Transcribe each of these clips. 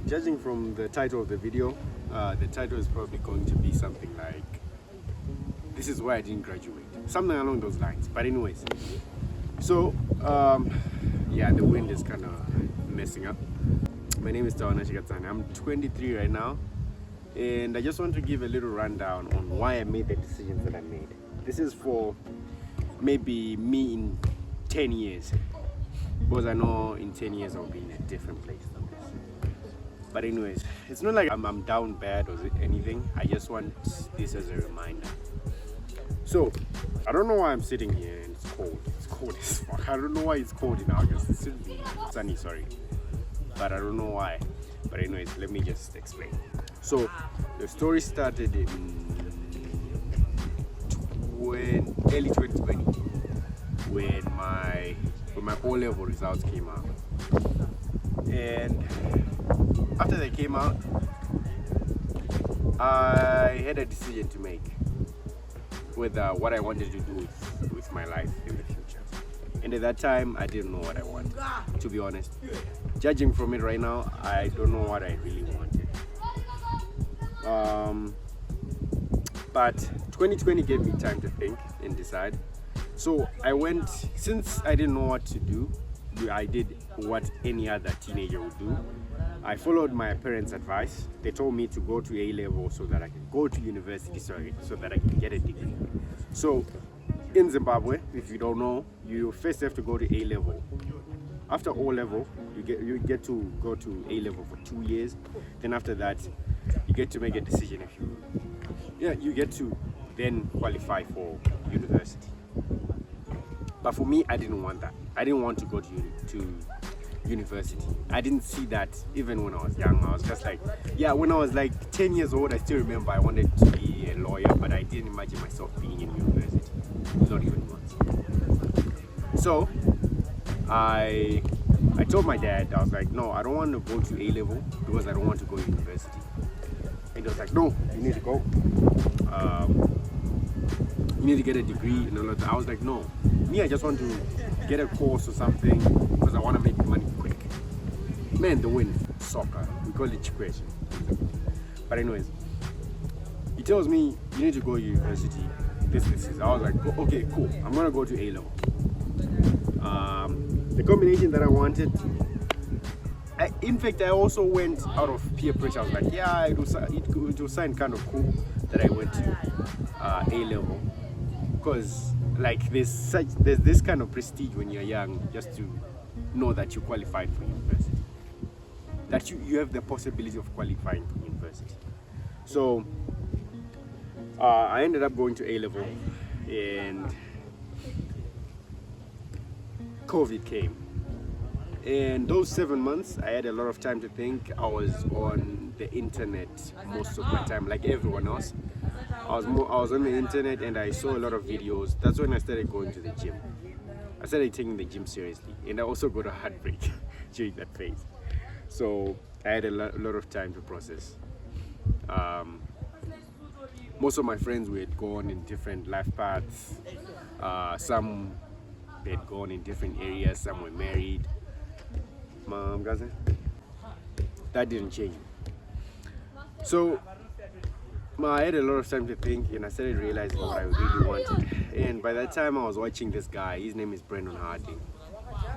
Judging from the title of the video, the title is probably going to be something like, "This is why I didn't graduate." Something along those lines. But anyways, so yeah, the wind is kind of messing up. My name is Tawana Shikatsane. I'm 23 right now, and I just want to give a little rundown on why I made the decisions that I made. This is for maybe me in 10 years, because I know in 10 years I'll be in a different place than this. But anyways, it's not like I'm down bad or anything. I just want this as a reminder. So I don't know why I'm sitting here and it's cold. It's cold as fuck. I don't know why it's cold in August. It should be sunny, sorry, but I don't know why. But anyways, let me just explain. So the story started in early 2020 when my O-level results came out. And after they came out, I had a decision to make with what I wanted to do with my life in the future. And at that time, I didn't know what I wanted, to be honest. Judging from it right now, I don't know what I really wanted. But 2020 gave me time to think and decide. So I went, since I didn't know what to do, I did what any other teenager would do. I followed my parents' advice. They told me to go to A-level so that I can go to university, so that I can get a degree. So in Zimbabwe, if you don't know, you first have to go to A-level. After O-level, you get to go to A-level for 2 years. Then after that, you get to make a decision if you get to then qualify for university. But for me, I didn't want that. I didn't want to go to university. I didn't see that even when I was young. I was just like, yeah, when I was like 10 years old, I still remember I wanted to be a lawyer, but I didn't imagine myself being in university, not even once. So I told my dad, I was like, no, I don't want to go to A-level because I don't want to go to university. And he was like, no, you need to go. You need to get a degree and all of that. I was like, no, me, I just want to get a course or something because I want to make money quick. Man, the wind, soccer, we call it chikwesha. But anyways, he tells me, you need to go to university, this is. I was like, okay, cool, I'm gonna go to A-level. The combination that I wanted, in fact, I also went out of peer pressure. I was like, yeah, it was kind of cool that I went to A-level, because like there's this kind of prestige when you're young, just to know that you qualified for university, that you have the possibility of qualifying for university. So I ended up going to A-level, and COVID came. And those 7 months, I had a lot of time to think. I was on the internet most of my time, like everyone else. I was on the internet and I saw a lot of videos. That's when I started going to the gym. I started taking the gym seriously, and I also got a heartbreak during that phase. So I had a lot of time to process. Most of my friends were gone in different life paths. Some had gone in different areas. Some were married. That didn't change. So I had a lot of time to think, and I started realizing what I really wanted. And by that time, I was watching this guy. His name is Brendan Harding.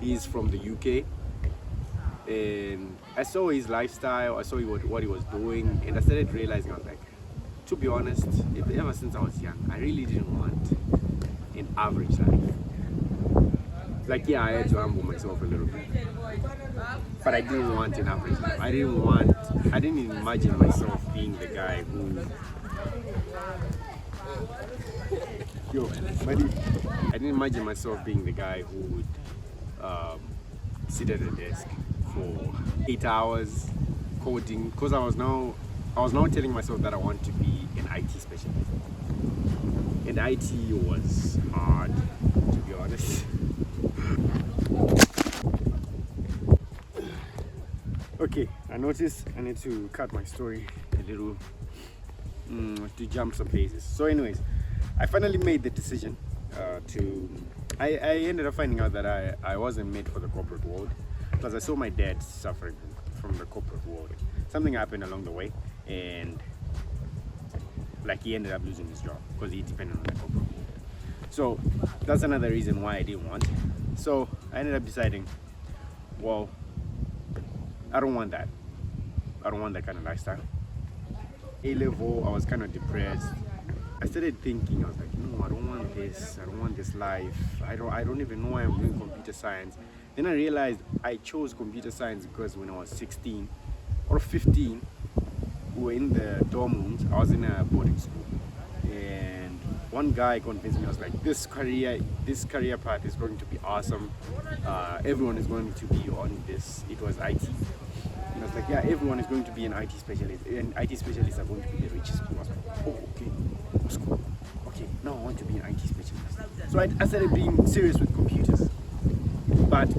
He's from the UK, and I saw his lifestyle. I saw what he was doing, and I started realizing, I was like, to be honest, ever since I was young, I really didn't want an average life. Like, yeah, I had to humble myself a little bit, but I didn't want an average life. I didn't imagine myself being the guy who, I didn't imagine myself being the guy who would sit at a desk for 8 hours coding, because I was now telling myself that I want to be an IT specialist, and IT was hard, to be honest. Okay, I noticed I need to cut my story a little to jump some paces. So anyways, I finally made the decision I ended up finding out that I wasn't made for the corporate world, because I saw my dad suffering from the corporate world. something happened along the way, and like he ended up losing his job because he depended on the corporate. So that's another reason why I didn't want. So I ended up deciding, well, I don't want that. I don't want that kind of lifestyle. A level, I was kind of depressed. I started thinking, I was like, no, I don't want this. I don't want this life. I don't even know why I'm doing computer science. Then I realized I chose computer science because when I was 16 or 15, we were in the dorm rooms. I was in a boarding school, and one guy convinced me. I was like, this career path is going to be awesome. Everyone is going to be on this. It was IT. And I was like, yeah, everyone is going to be an IT specialist, and IT specialists are going to be the richest people. I was like, oh, okay, that's cool. Okay, now I want to be an IT specialist. So I started being serious with computers, but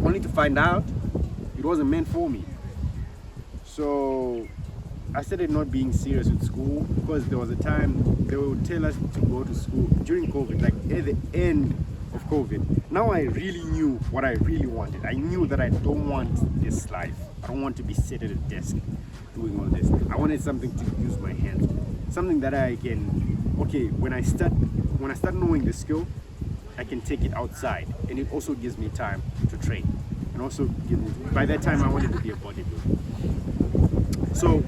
only to find out it wasn't meant for me. So I started not being serious with school because there was a time they would tell us to go to school during COVID, like at the end of COVID. Now I really knew what I really wanted. I knew that I don't want this life. I don't want to be sitting at a desk doing all this. I wanted something to use my hands, something that I can, okay, when I start knowing the skill, I can take it outside, and it also gives me time to train, and also by that time I wanted to be a bodybuilder. So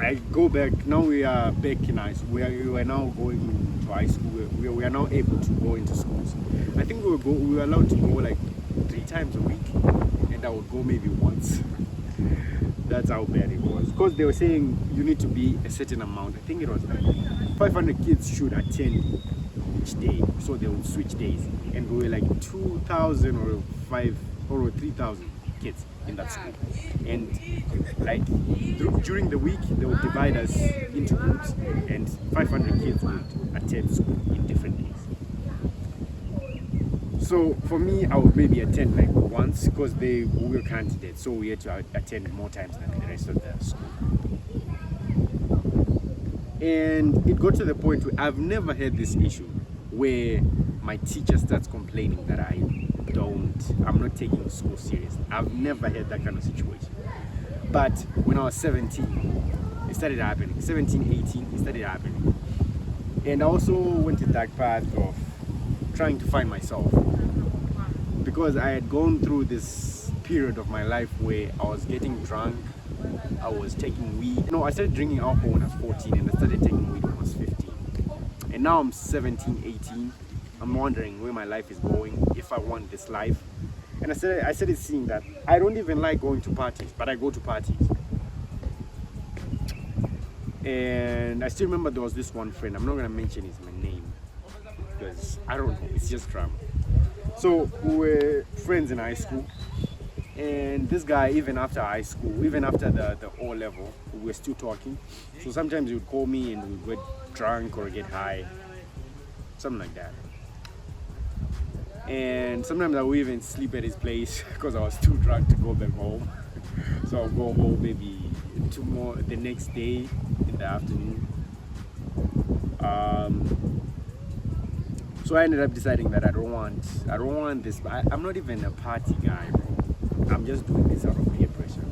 I go back. Now we are back in high school. We are now going to high school. We are now able to go into schools. I think we were allowed to go like 3 times a week, and I would go maybe once. That's how bad it was. Because they were saying you need to be a certain amount. I think it was like 500 kids should attend each day, so they would switch days, and we were like 2,000 or 3,000 kids in that school. And like during the week they would divide us into groups, and 500 kids would attend school in different days. So for me, I would maybe attend like once because we were candidates, so we had to attend more times than the rest of the school. And it got to the point where I've never had this issue where my teacher starts complaining that I'm not taking school serious. I've never had that kind of situation. But when I was 17, it started happening. 17, 18, it started happening. And I also went to that path of trying to find myself, because I had gone through this period of my life where I was getting drunk, I was taking weed. No, I started drinking alcohol when I was 14, and I started taking weed when I was 15. And now I'm 17, 18. I'm wondering where my life is going, if I want this life. And I started seeing that I don't even like going to parties, but I go to parties. And I still remember there was this one friend, I'm not gonna mention his name because I don't know, it's just drama. So we were friends in high school, and this guy, even after high school, even after the O level, we were still talking. So sometimes he would call me and we would get drunk or get high, something like that. And sometimes I would even sleep at his place because I was too drunk to go back home. So I'll go home maybe the next day in the afternoon. So I ended up deciding that I don't want this. I'm not even a party guy, bro. I'm just doing this out of peer pressure.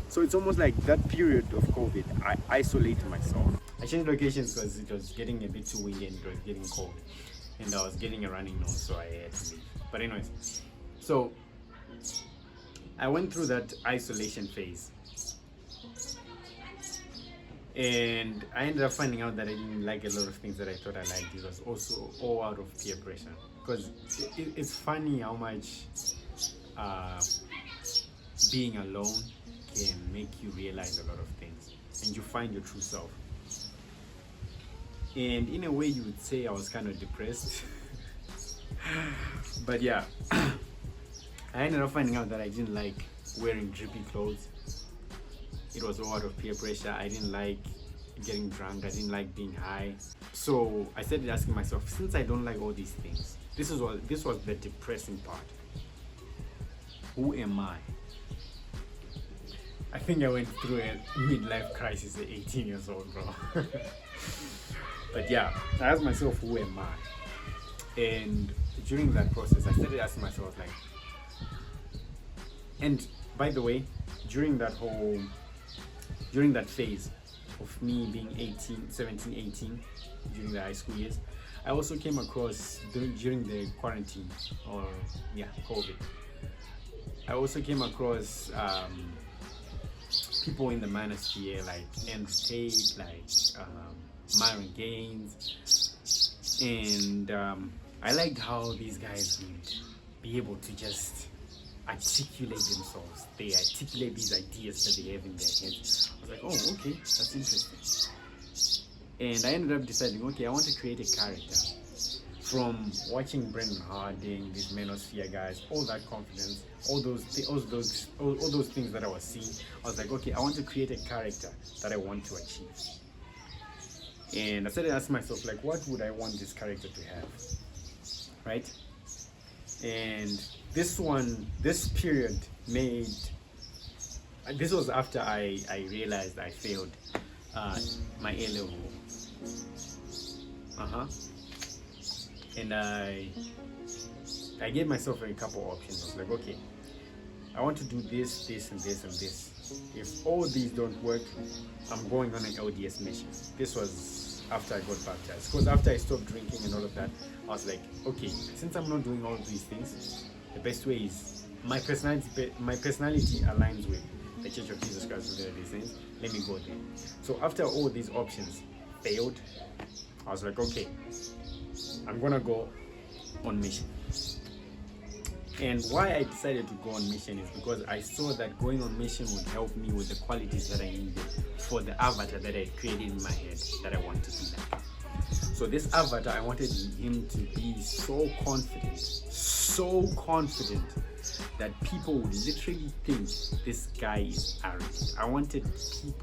So it's almost like that period of COVID, I isolated myself. I changed locations because it was getting a bit too windy and it was getting cold. And I was getting a running nose, so I had to leave. But anyways, so I went through that isolation phase. And I ended up finding out that I didn't like a lot of things that I thought I liked. It was also all out of peer pressure. Because it's funny how much being alone can make you realize a lot of things. And you find your true self. And in a way you would say I was kind of depressed. But yeah, I ended up finding out that I didn't like wearing drippy clothes. It was all out of peer pressure. I didn't like getting drunk. I didn't like being high. So I started asking myself, since I don't like all these things, this was the depressing part. Who am I? I think I went through a midlife crisis at 18 years old, bro. But yeah, I asked myself, who am I? And during that process, I started asking myself, like, and by the way, during that whole during that phase of me being 18, 17, 18, during the high school years, I also came across during the quarantine, or yeah, COVID. I also came across people in the manosphere like Andrew Tate, like Myron Gaines, and I liked how these guys would be able to just articulate themselves. They articulate these ideas that they have in their heads. I was like, oh, okay, that's interesting. And I ended up deciding, okay, I want to create a character. From watching Brendan Harding, these Manosphere guys, all that confidence, all those things that I was seeing, I was like, okay, I want to create a character that I want to achieve. And I started asking myself, like, what would I want this character to have, right? And this period this was after I realized I failed my A level. And I gave myself a couple options. I was like, okay, I want to do this, this, and this, and this. If all these don't work, I'm going on an LDS mission. This was after I got baptized. Because after I stopped drinking and all of that, I was like, okay, since I'm not doing all of these things, the best way is my personality aligns with the Church of Jesus Christ of Latter-day Saints. Let me go there. So after all these options failed, I was like, okay, I'm gonna go on mission. And why I decided to go on mission is because I saw that going on mission would help me with the qualities that I needed for the avatar that I created in my head that I wanted to be like. So this avatar, I wanted him to be so confident that people would literally think this guy is arrogant. I wanted to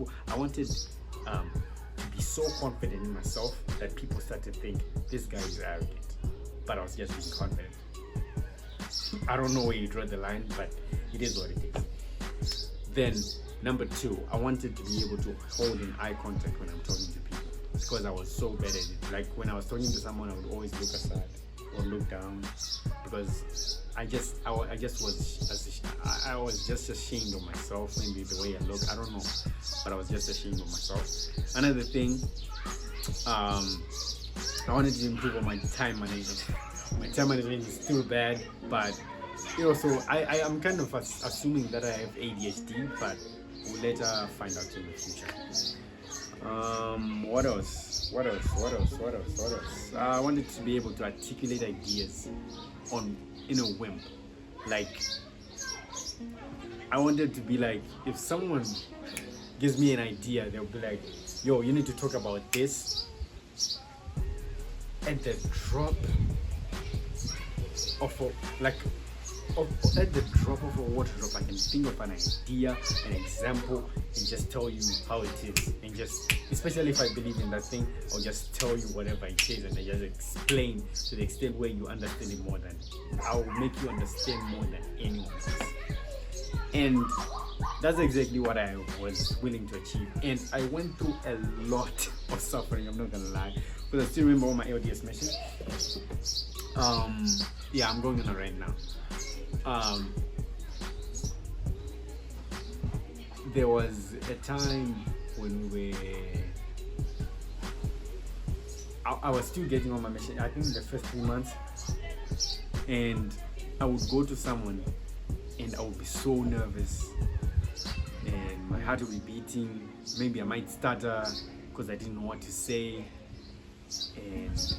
be so confident in myself that people start to think this guy is arrogant. But I was just being confident. I don't know where you draw the line, but it is what it is. Then, number 2, I wanted to be able to hold an eye contact when I'm talking to people, because I was so bad at it. Like when I was talking to someone, I would always look aside or look down, because I was just ashamed of myself. Maybe the way I look, I don't know, but I was just ashamed of myself. Another thing, I wanted to improve on my time management. My time management is still bad, but also I am kind of assuming that I have ADHD, but we'll later find out in the future. What else? I wanted to be able to articulate ideas in a whim. Like, I wanted to be like, if someone gives me an idea, they'll be like, yo, you need to talk about this. At the drop of a water drop, I can think of an idea, an example, and just tell you how it is. And just, especially if I believe in that thing, I'll just tell you whatever it is, and I just explain to the extent where you understand it more than, I'll make you understand more than anyone else. And that's exactly what I was willing to achieve. And I went through a lot of suffering, I'm not gonna lie, because I still remember all my LDS mission. Yeah, I'm going on a rant now. There was a time when I was still getting on my mission, I think the first 3 months, and I would go to someone and I would be so nervous and my heart would be beating. Maybe I might stutter because I didn't know what to say, and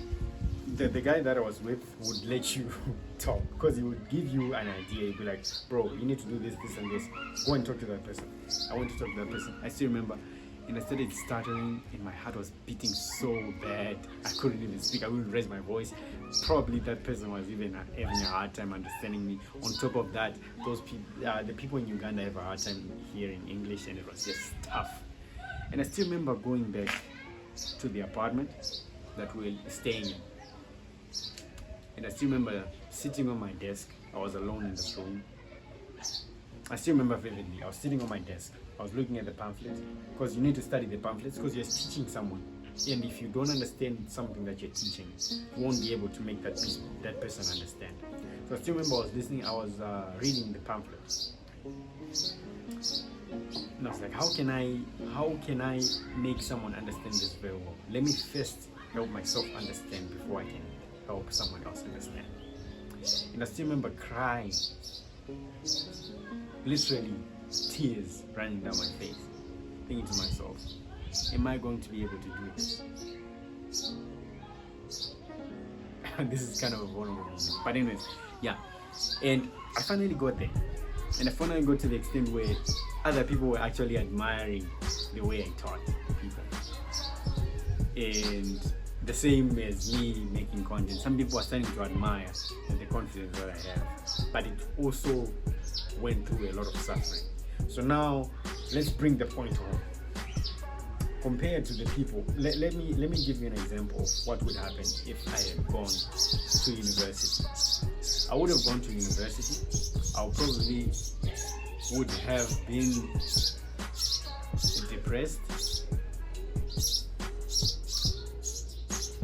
the guy that I was with would let you talk, because he would give you an idea. He'd be like, bro, you need to do this, this, and this. Go and talk to that person. I went to talk to that person. I still remember, and I started stuttering, and my heart was beating so bad. I couldn't even speak. I wouldn't raise my voice. Probably that person was even having a hard time understanding me. On top of that, those people, the people in Uganda have a hard time hearing English, and it was just tough. And I still remember going back to the apartment that we were staying in. And I still remember sitting on my desk. I was alone in the room. I still remember vividly. I was sitting on my desk. I was looking at the pamphlet, because you need to study the pamphlets because you're teaching someone. And if you don't understand something that you're teaching, you won't be able to make that person understand. So I still remember I was listening. I was reading the pamphlet And I was like, how can I make someone understand this very well? Let me first help myself understand before I can help someone else understand. And I still remember crying, literally tears running down my face, thinking to myself, am I going to be able to do this? This is kind of a vulnerable moment. But anyways, yeah. And I finally got there. And I finally got to the extent where other people were actually admiring the way I taught people. And the same as me making content, some people are starting to admire the confidence that I have. But it also went through a lot of suffering. So now let's bring the point home. Compared to the people, let me give you an example of what would happen if I had gone to university. I would have gone to university. I probably would have been depressed,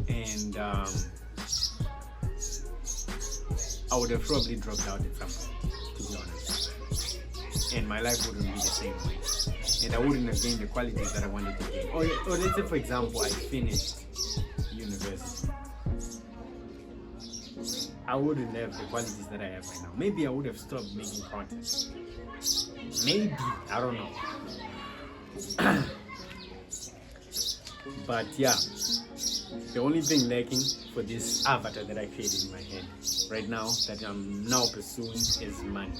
and I would have probably dropped out at some point, to be honest. And my life wouldn't be the same way. And I wouldn't have gained the qualities that I wanted to gain. Or let's say, for example, I finished university. I wouldn't have the qualities that I have right now. Maybe I would have stopped making content. Maybe, I don't know. But yeah, the only thing lacking for this avatar that I created in my head right now, that I'm now pursuing, is money.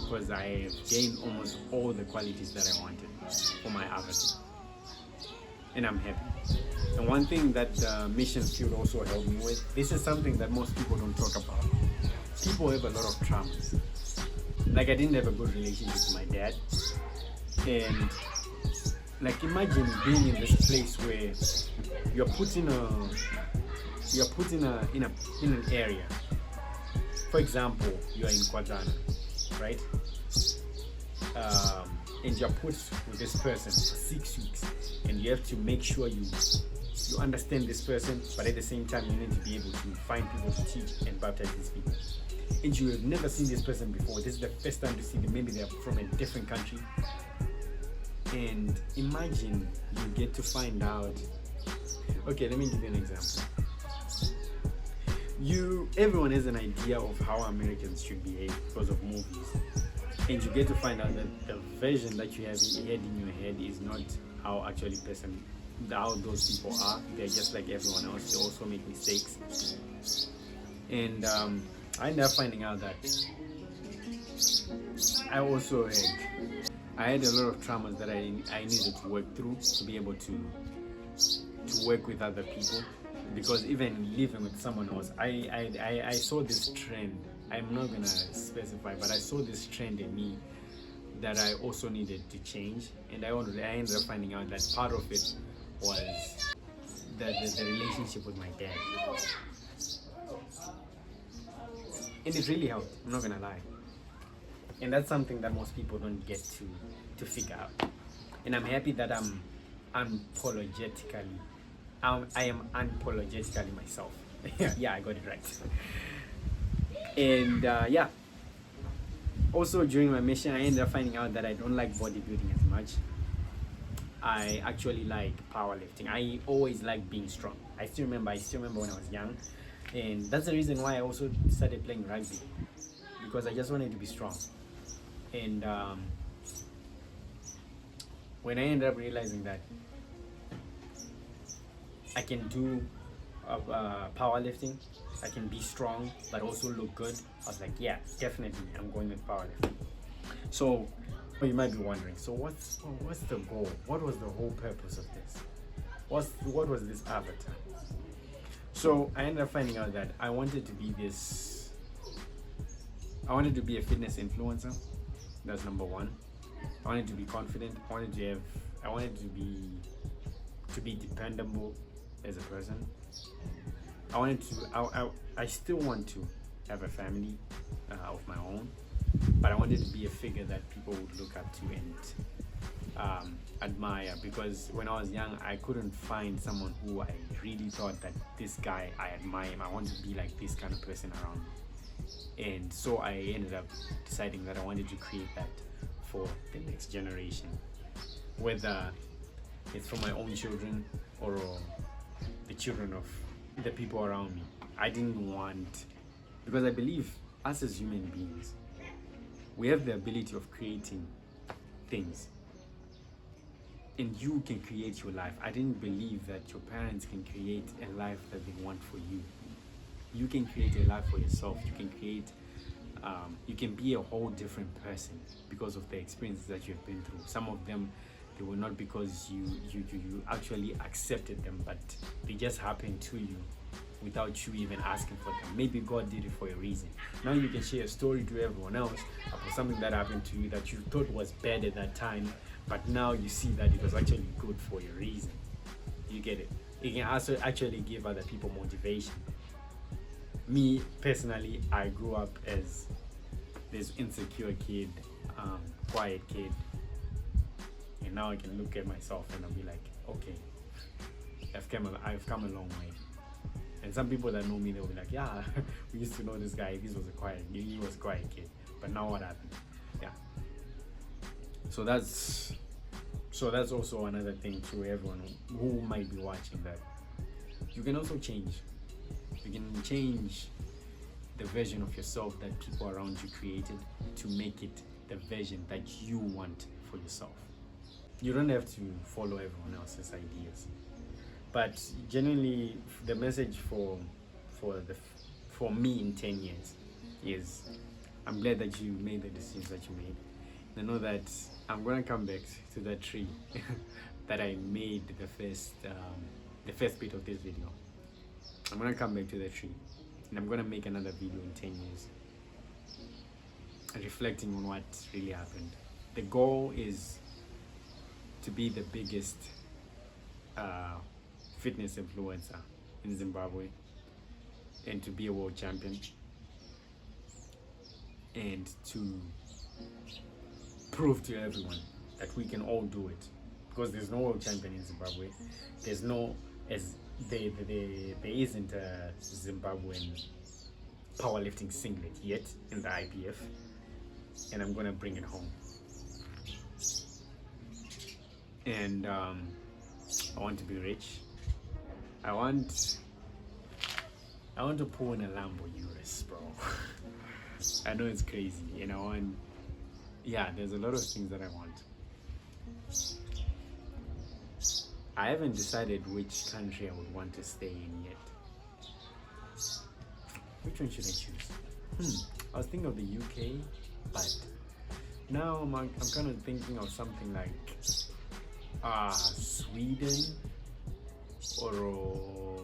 Because I have gained almost all the qualities that I wanted for my avatar. And I'm happy. And one thing that the mission field also helped me with, this is something that most people don't talk about. People have a lot of traumas. Like, I didn't have a good relationship with my dad. And like, imagine being in this place where you're put in an area. For example, you are in Kwazana, right? And you're put with this person for 6 weeks, and you have to make sure you understand this person, but at the same time you need to be able to find people to teach and baptize these people. And you have never seen this person before. This is the first time to see them. Maybe they're from a different country. And imagine you get to find out. Okay, let me give you an example. Everyone has an idea of how Americans should behave because of movies. And you get to find out that the version that you have in your head is not how how those people are. They're just like everyone else. They also make mistakes. And I ended up finding out that I had a lot of traumas that I needed to work through to be able to work with other people. Because even living with someone else, I saw this trend. I'm not gonna specify, but I saw this trend in me that I also needed to change, and I ended up finding out that part of it was the relationship with my dad, and it really helped. I'm not gonna lie, and that's something that most people don't get to figure out. And I'm happy that I am unapologetically myself. Yeah, I got it right. And yeah, also during my mission, I ended up finding out that I don't like bodybuilding as much. I actually like powerlifting. I always like being strong. I still remember when I was young, and that's the reason why I also started playing rugby, because I just wanted to be strong. And when I ended up realizing that I can do powerlifting, I can be strong but also look good, I was like, yeah, definitely I'm going with powerlifting. So you might be wondering, so what's the goal? What was the whole purpose of this? What was this avatar? So I ended up finding out that I wanted to be a fitness influencer. That's number one. I wanted to be confident. I wanted to be dependable as a person. I still want to have a family of my own, but I wanted to be a figure that people would look up to and admire, because when I was young, I couldn't find someone who I really thought that this guy, I admire him, I want to be like this kind of person around me. And so I ended up deciding that I wanted to create that for the next generation, whether it's for my own children or the children of the people around me. I didn't want, because I believe us as human beings, we have the ability of creating things, and you can create your life. I didn't believe that your parents can create a life that they want for you. You can create a life for yourself. You can create, you can be a whole different person because of the experiences that you've been through. Some of them, they were not because you actually accepted them, but they just happened to you without you even asking for them. Maybe God did it for a reason. Now you can share a story to everyone else about something that happened to you that you thought was bad at that time, but now you see that it was actually good for a reason. You get it? You can also actually give other people motivation. Me personally, I grew up as this insecure kid, quiet kid, and now I can look at myself and I'll be like, okay, I've come a long way. And some people that know me, they'll be like, yeah, we used to know this guy. He was a quiet kid, but now what happened? Yeah. So that's also another thing to everyone who might be watching, that you can also change. You can change the version of yourself that people around you created to make it the version that you want for yourself. You don't have to follow everyone else's ideas. But genuinely, the message for me in 10 years is, I'm glad that you made the decisions that you made. And I know that I'm gonna come back to that tree that I made the first bit of this video. I'm gonna come back to the tree, and I'm gonna make another video in 10 years, reflecting on what really happened. The goal is to be the biggest fitness influencer in Zimbabwe, and to be a world champion, and to prove to everyone that we can all do it, because there's no world champion in Zimbabwe. There isn't a Zimbabwean powerlifting singlet yet in the IPF, and I'm gonna bring it home. And I want to be rich. I want to pull in a Lambo Urus, bro. I know it's crazy, and there's a lot of things that I want. I haven't decided which country I would want to stay in yet. Which one should I choose? I was thinking of the UK, but now I'm kind of thinking of something like Sweden, or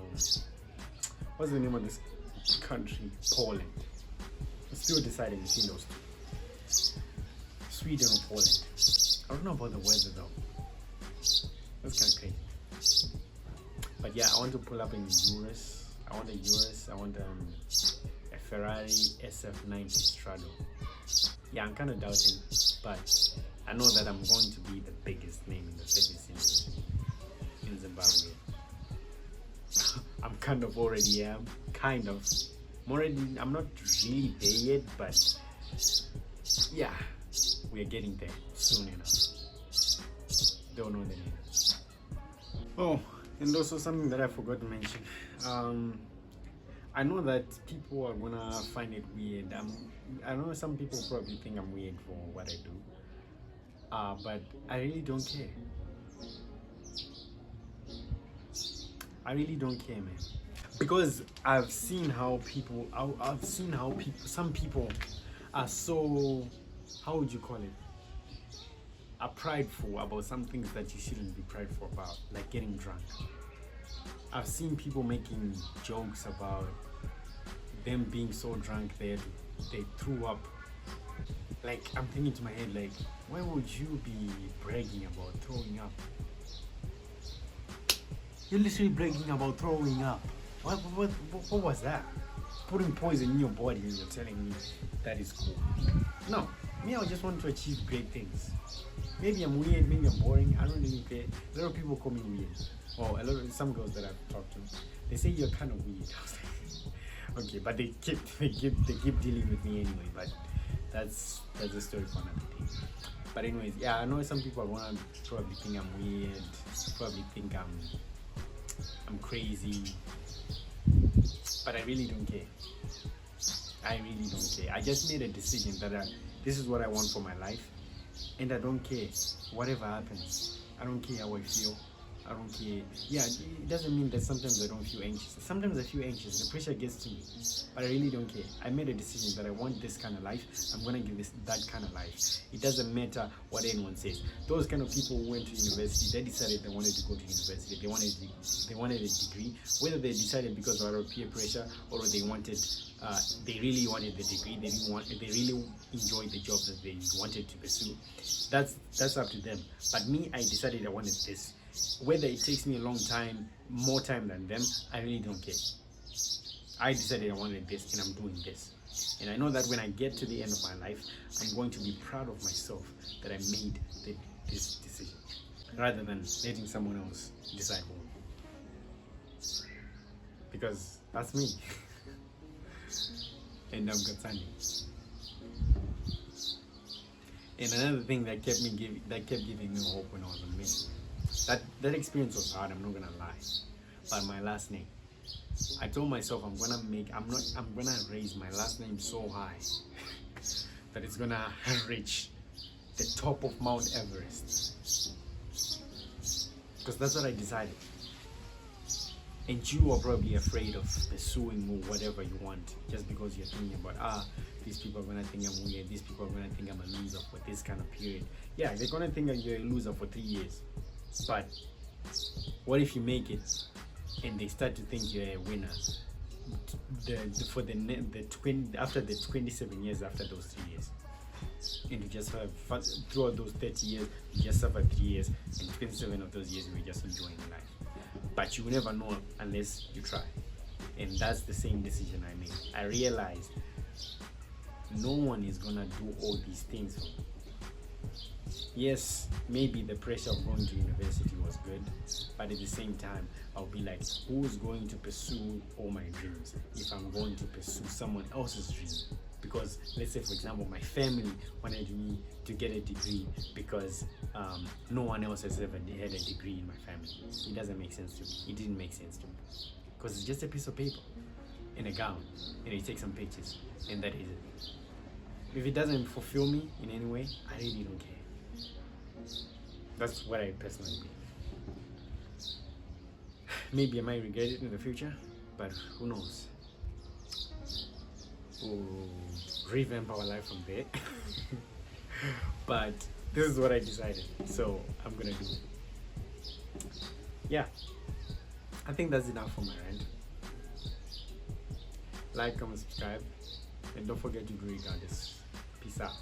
what's the name of this country? Poland. I'm still deciding between those two. Sweden or Poland. I don't know about the weather though. That's kind of crazy. But yeah, I want to pull up in the Urus. I want a Urus. I want a Ferrari SF90 Strado. Yeah, I'm kind of doubting, but I know that I'm going to be the biggest name in the fitness industry in Zimbabwe. I'm kind of already am. I'm not really there yet, but yeah, we're getting there soon enough. Don't know the name. Oh, and also something that I forgot to mention. I know that people are gonna find it weird. I know some people probably think I'm weird for what I do. But I really don't care. I really don't care, man. Because I've seen how some people are so, how would you call it? Are prideful about some things that you shouldn't be prideful about, like getting drunk. I've seen people making jokes about them being so drunk they threw up. Like, I'm thinking to my head, like, why would you be bragging about throwing up? You're literally bragging about throwing up. What was that? Putting poison in your body and you're telling me that is cool. No, me, I just want to achieve great things. Maybe I'm weird, maybe I'm boring, I don't really care. A lot of people call me weird. Or some girls that I've talked to, they say you're kind of weird. I Okay, but they keep dealing with me anyway. But that's a story for another day. But anyways, yeah, I know some people are gonna probably think I'm weird, probably think I'm crazy, but I really don't care. I really don't care. I just made a decision that this is what I want for my life, and I don't care whatever happens. I don't care how I feel. I don't care. Yeah, it doesn't mean that sometimes I don't feel anxious. Sometimes I feel anxious. The pressure gets to me, but I really don't care. I made a decision that I want this kind of life. I'm gonna give that kind of life. It doesn't matter what anyone says. Those kind of people who went to university, they decided they wanted to go to university. They wanted a degree. Whether they decided because of peer pressure or they really wanted the degree. They really enjoyed the job that they wanted to pursue. That's up to them. But me, I decided I wanted this. Whether it takes me a long time, more time than them, I really don't care. I decided I wanted this, and I'm doing this. And I know that when I get to the end of my life, I'm going to be proud of myself that I made this decision, rather than letting someone else decide for me. Because that's me. And I'm Gatsani. And another thing that kept giving me hope when I was on mission. That experience was hard, I'm not gonna lie. But my last name, I told myself I'm gonna raise my last name so high that it's gonna reach the top of Mount Everest. Because that's what I decided. And you are probably afraid of pursuing whatever you want just because you're thinking about these people are gonna think I'm weird, these people are gonna think I'm a loser for this kind of period. Yeah, they're gonna think that you're a loser for 3 years. But what if you make it and they start to think you're a winner? After the 27 years after those 3 years, and you just have throughout those 30 years, you just suffered 3 years, and 27 of those years you were just enjoying life. But you will never know unless you try. And that's the same decision I made. I realized no one is gonna do all these things for me. Yes, maybe the pressure of going to university was good, but at the same time, I'll be like, who's going to pursue all my dreams if I'm going to pursue someone else's dream? Because let's say, for example, my family wanted me to get a degree because no one else has ever had a degree in my family. It doesn't make sense to me. It didn't make sense to me. Because it's just a piece of paper and a gown, and you take some pictures, and that is it. If it doesn't fulfill me in any way, I really don't care. That's what I personally believe. Maybe I might regret it in the future, but who knows? We'll revamp our life from there. But this is what I decided, so I'm gonna do it. Yeah, I think that's enough for my rant. Like, comment, subscribe, and don't forget to do regardless. Peace out.